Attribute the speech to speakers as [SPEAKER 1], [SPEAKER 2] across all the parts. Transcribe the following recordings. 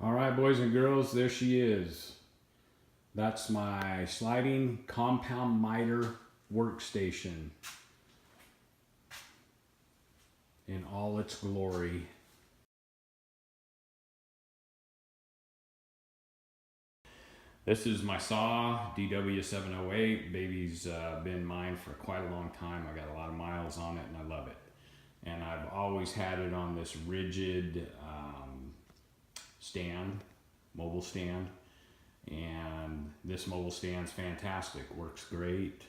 [SPEAKER 1] All right, boys and girls, there she is. That's my sliding compound miter workstation in all its glory. This is my saw, DW708. Baby's been mine for quite a long time. I got a lot of miles on it and I love it. And I've always had it on this rigid stand, mobile stand. And this mobile stand's fantastic, works great.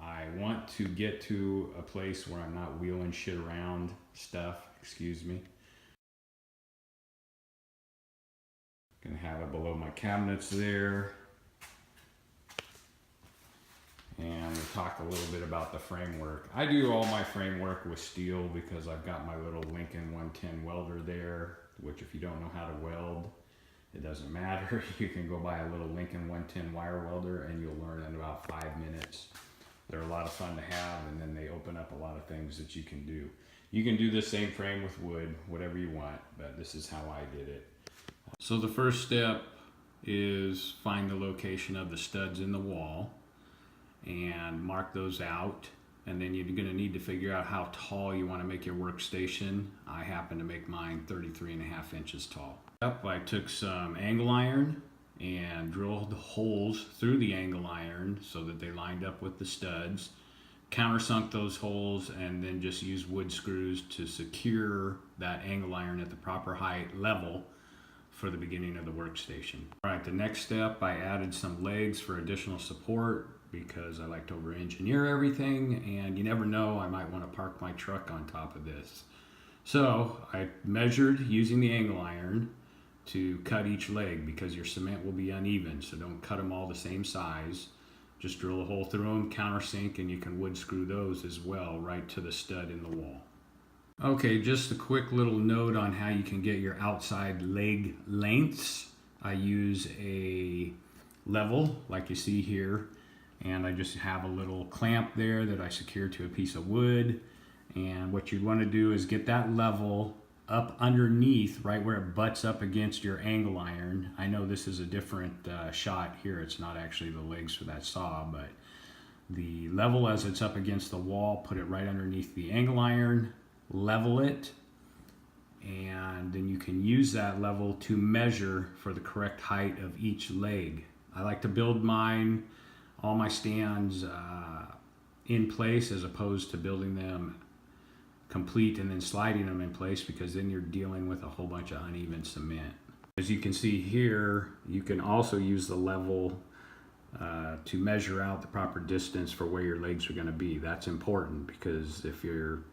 [SPEAKER 1] I want to get to a place where I'm not wheeling shit around stuff, excuse me. Gonna have it below my cabinets there. And we'll talk a little bit about the framework. I do all my framework with steel because I've got my little Lincoln 110 welder there, which if you don't know how to weld, it doesn't matter. You can go buy a little Lincoln 110 wire welder and you'll learn in about 5 minutes. They're a lot of fun to have, and then they open up a lot of things that you can do. You can do the same frame with wood, whatever you want, but this is how I did it. So the first step is find the location of the studs in the wall and mark those out. And then you're going to need to figure out how tall you want to make your workstation. I happen to make mine 33.5 inches tall. I took some angle iron and drilled holes through the angle iron so that they lined up with the studs, countersunk those holes, and then just used wood screws to secure that angle iron at the proper height level for the beginning of the workstation. All right, the next step, I added some legs for additional support because I like to over-engineer everything, and you never know, I might want to park my truck on top of this. So I measured using the angle iron to cut each leg because your cement will be uneven, so don't cut them all the same size. Just drill a hole through them, countersink, and you can wood screw those as well right to the stud in the wall. Okay, just a quick little note on how you can get your outside leg lengths. I use a level like you see here, and I just have a little clamp there that I secure to a piece of wood. And what you want to do is get that level up underneath, right where it butts up against your angle iron. I know this is a different shot here. It's not actually the legs for that saw, but the level as it's up against the wall, put it right underneath the angle iron, level it, and then you can use that level to measure for the correct height of each leg. I like to build all my stands in place as opposed to building them complete and then sliding them in place, because then you're dealing with a whole bunch of uneven cement. As you can see here, you can also use the level to measure out the proper distance for where your legs are going to be. That's important because if your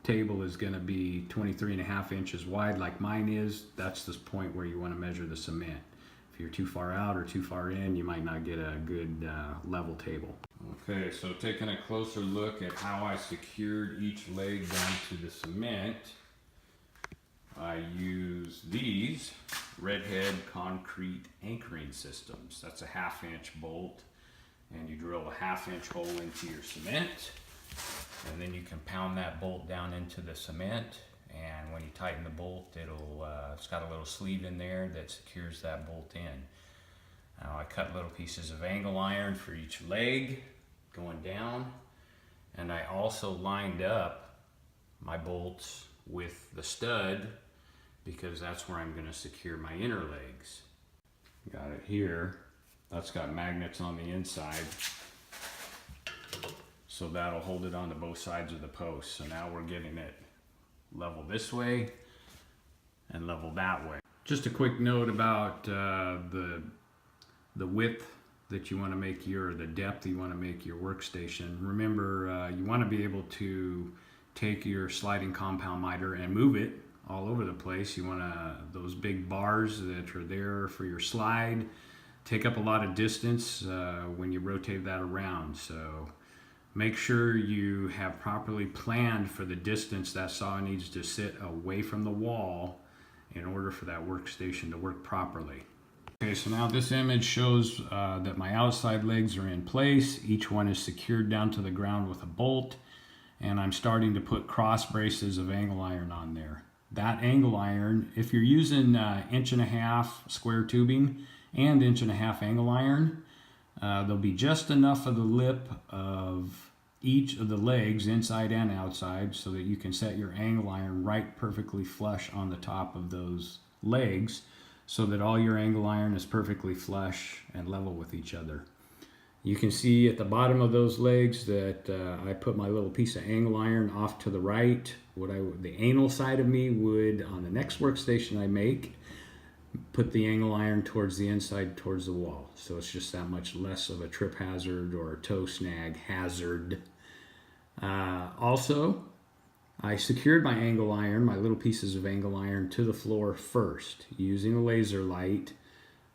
[SPEAKER 1] table is going to be 23.5 inches wide like mine is, that's the point where you want to measure the cement. If you're too far out or too far in, you might not get a good level table. Okay, so taking a closer look at how I secured each leg down to the cement, I use these Redhead concrete anchoring systems. That's a 1/2 inch bolt, and you drill a 1/2 inch hole into your cement, and then you can pound that bolt down into the cement. And when you tighten the bolt, it's got a little sleeve in there that secures that bolt in. Now I cut little pieces of angle iron for each leg going down, and I also lined up my bolts with the stud because that's where I'm going to secure my inner legs. Got it here. That's got magnets on the inside, so that'll hold it onto both sides of the post. So now we're getting it level this way and level that way. Just a quick note about the width that you want to make the depth you want to make your workstation. Remember, you want to be able to take your sliding compound miter and move it all over the place. You want those big bars that are there for your slide take up a lot of distance when you rotate that around. So make sure you have properly planned for the distance that saw needs to sit away from the wall in order for that workstation to work properly. Okay, so now this image shows that my outside legs are in place. Each one is secured down to the ground with a bolt, and I'm starting to put cross braces of angle iron on there. that angle iron, if you're using 1.5" square tubing and 1.5" angle iron, there'll be just enough of the lip of each of the legs, inside and outside, so that you can set your angle iron right perfectly flush on the top of those legs, so that all your angle iron is perfectly flush and level with each other. You can see at the bottom of those legs that I put my little piece of angle iron off to the right. The anal side of me would, on the next workstation I make, put the angle iron towards the inside, towards the wall. So it's just that much less of a trip hazard or a toe snag hazard. Also, I secured my angle iron, my little pieces of angle iron, to the floor first using a laser light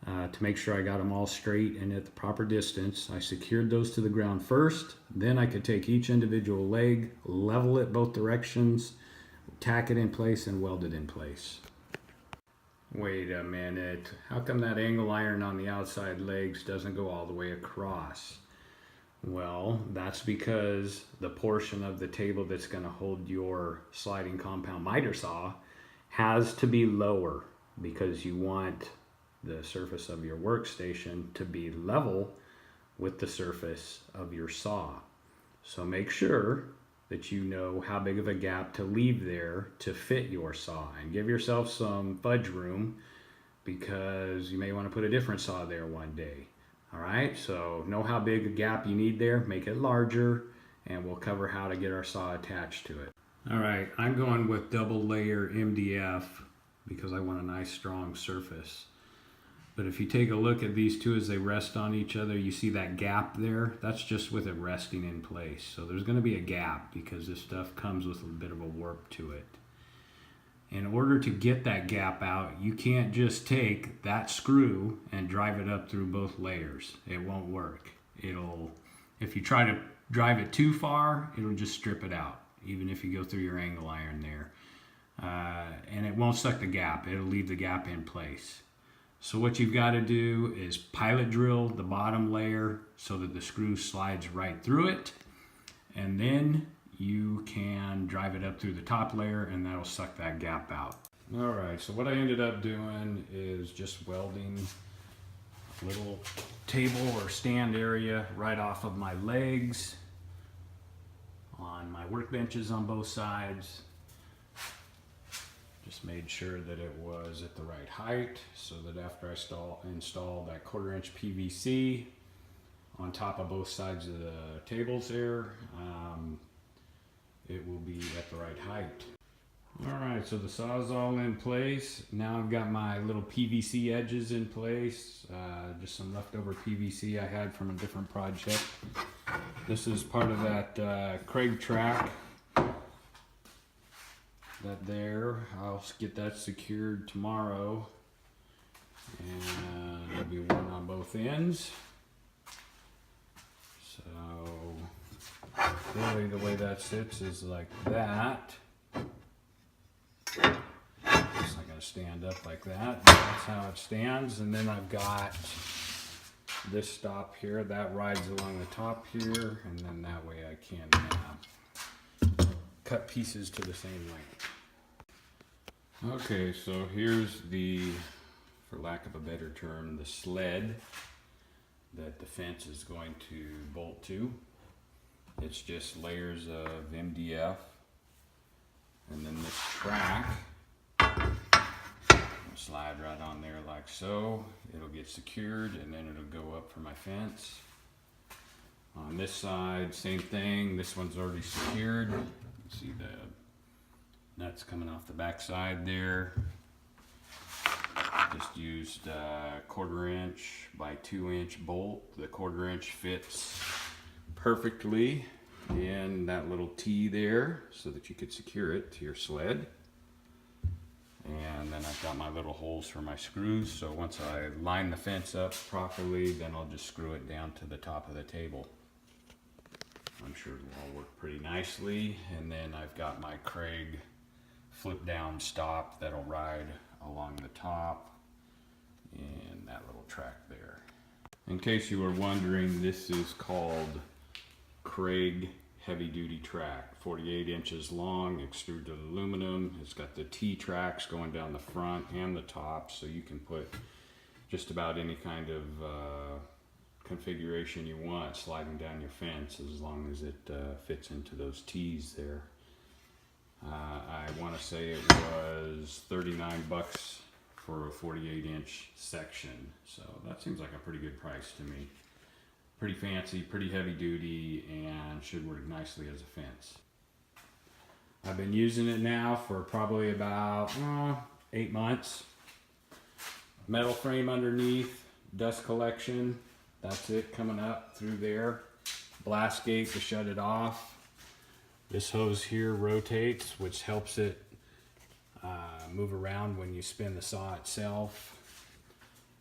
[SPEAKER 1] to make sure I got them all straight and at the proper distance. I secured those to the ground first. Then I could take each individual leg, level it both directions, tack it in place, and weld it in place. Wait a minute. How come that angle iron on the outside legs doesn't go all the way across? Well, that's because the portion of the table that's going to hold your sliding compound miter saw has to be lower, because you want the surface of your workstation to be level with the surface of your saw. So make sure that you know how big of a gap to leave there to fit your saw, and give yourself some fudge room, because you may want to put a different saw there one day. All right, so know how big a gap you need there, make it larger, and we'll cover how to get our saw attached to it. All right, I'm going with double layer MDF because I want a nice strong surface. But if you take a look at these two as they rest on each other, you see that gap there? That's just with it resting in place. So there's going to be a gap because this stuff comes with a bit of a warp to it. In order to get that gap out, you can't just take that screw and drive it up through both layers. It won't work. If you try to drive it too far, it'll just strip it out, even if you go through your angle iron there. And it won't suck the gap. It'll leave the gap in place. So what you've got to do is pilot drill the bottom layer so that the screw slides right through it, and then you can drive it up through the top layer, and that'll suck that gap out. All right, so what I ended up doing is just welding a little table or stand area right off of my legs on my workbenches on both sides. Just made sure that it was at the right height, so that after I install that 1/4" PVC on top of both sides of the tables there, it will be at the right height. All right, so the saw's all in place. Now I've got my little PVC edges in place, just some leftover PVC I had from a different project. This is part of that Kreg track. I'll get that secured tomorrow, and there'll be one on both ends. So really the way that sits is like that. It's not going to stand up like that. That's how it stands. And then I've got this stop here that rides along the top here, and then that way I can cut pieces to the same length. Okay, so here's for lack of a better term, the sled that the fence is going to bolt to. It's just layers of MDF, and then this track will slide right on there like so. It'll get secured, and then it'll go up for my fence. On this side, same thing. This one's already secured. You can see the nuts coming off the back side there. Just used a 1/4" by 2" bolt. The 1/4" fits perfectly in that little T there so that you could secure it to your sled. And then I've got my little holes for my screws, so once I line the fence up properly, then I'll just screw it down to the top of the table. I'm sure it'll all work pretty nicely. And then I've got my Kreg flip down stop that'll ride along the top and that little track there. In case you were wondering, this is called Kreg heavy duty track, 48 inches long, extruded aluminum. It's got the T tracks going down the front and the top, so you can put just about any kind of configuration you want sliding down your fence, as long as it fits into those T's there. I want to say it was 39 bucks for a 48 inch section, so that seems like a pretty good price to me. Pretty fancy, pretty heavy duty, and should work nicely as a fence. I've been using it now for probably about 8 months. Metal frame underneath, dust collection, that's it coming up through there. Blast gate to shut it off. This hose here rotates, which helps it move around when you spin the saw itself.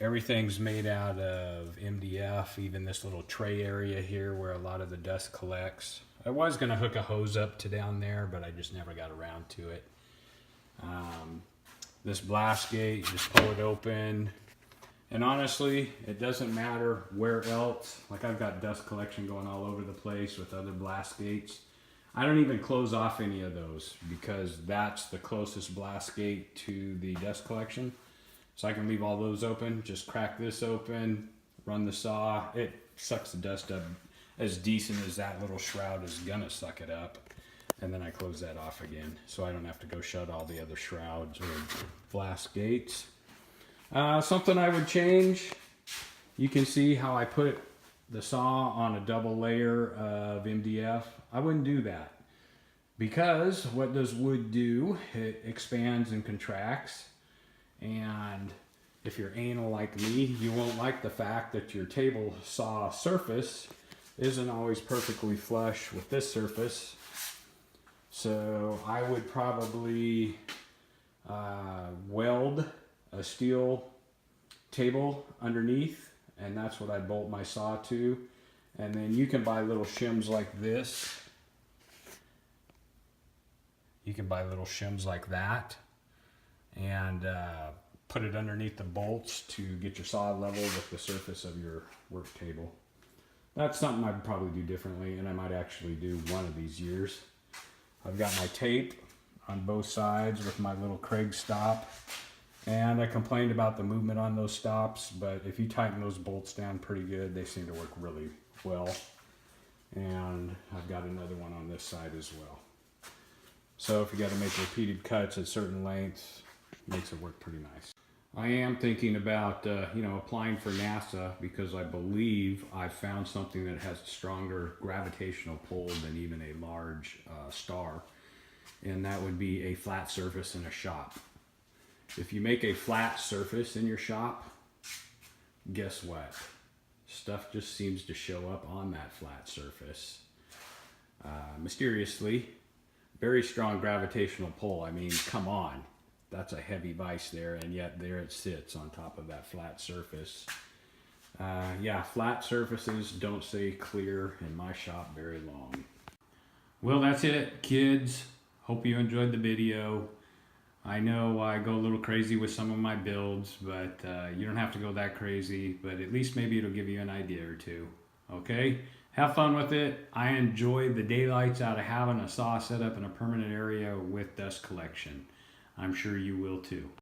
[SPEAKER 1] Everything's made out of MDF, even this little tray area here where a lot of the dust collects. I was going to hook a hose up to down there, but I just never got around to it. This blast gate, you just pull it open. And honestly, it doesn't matter where else. Like, I've got dust collection going all over the place with other blast gates. I don't even close off any of those because that's the closest blast gate to the dust collection. So I can leave all those open, just crack this open, run the saw. It sucks the dust up as decent as that little shroud is gonna suck it up. And then I close that off again, so I don't have to go shut all the other shrouds or blast gates. Something I would change, you can see how I put the saw on a double layer of MDF. I wouldn't do that, because what does wood do? It expands and contracts. And if you're anal like me, you won't like the fact that your table saw surface isn't always perfectly flush with this surface. So I would probably weld a steel table underneath, and that's what I bolt my saw to. And then you can buy little shims like this. You can buy little shims like that and put it underneath the bolts to get your saw level with the surface of your work table. That's something I'd probably do differently, and I might actually do one of these years. I've got my tape on both sides with my little Kreg stop, and I complained about the movement on those stops, but if you tighten those bolts down pretty good, they seem to work really well. And I've got another one on this side as well. So if you got to make repeated cuts at certain lengths, it makes it work pretty nice. I am thinking about applying for NASA, because I believe I found something that has stronger gravitational pull than even a large star, and that would be a flat surface in a shop. If you make a flat surface in your shop, guess what? Stuff just seems to show up on that flat surface mysteriously. Very strong gravitational pull. I mean, come on. That's a heavy vise there, and yet there it sits on top of that flat surface. Yeah, flat surfaces don't stay clear in my shop very long. Well, that's it, kids. Hope you enjoyed the video. I know I go a little crazy with some of my builds, but you don't have to go that crazy, but at least maybe it'll give you an idea or two. Okay? Have fun with it. I enjoy the daylights out of having a saw set up in a permanent area with dust collection. I'm sure you will too.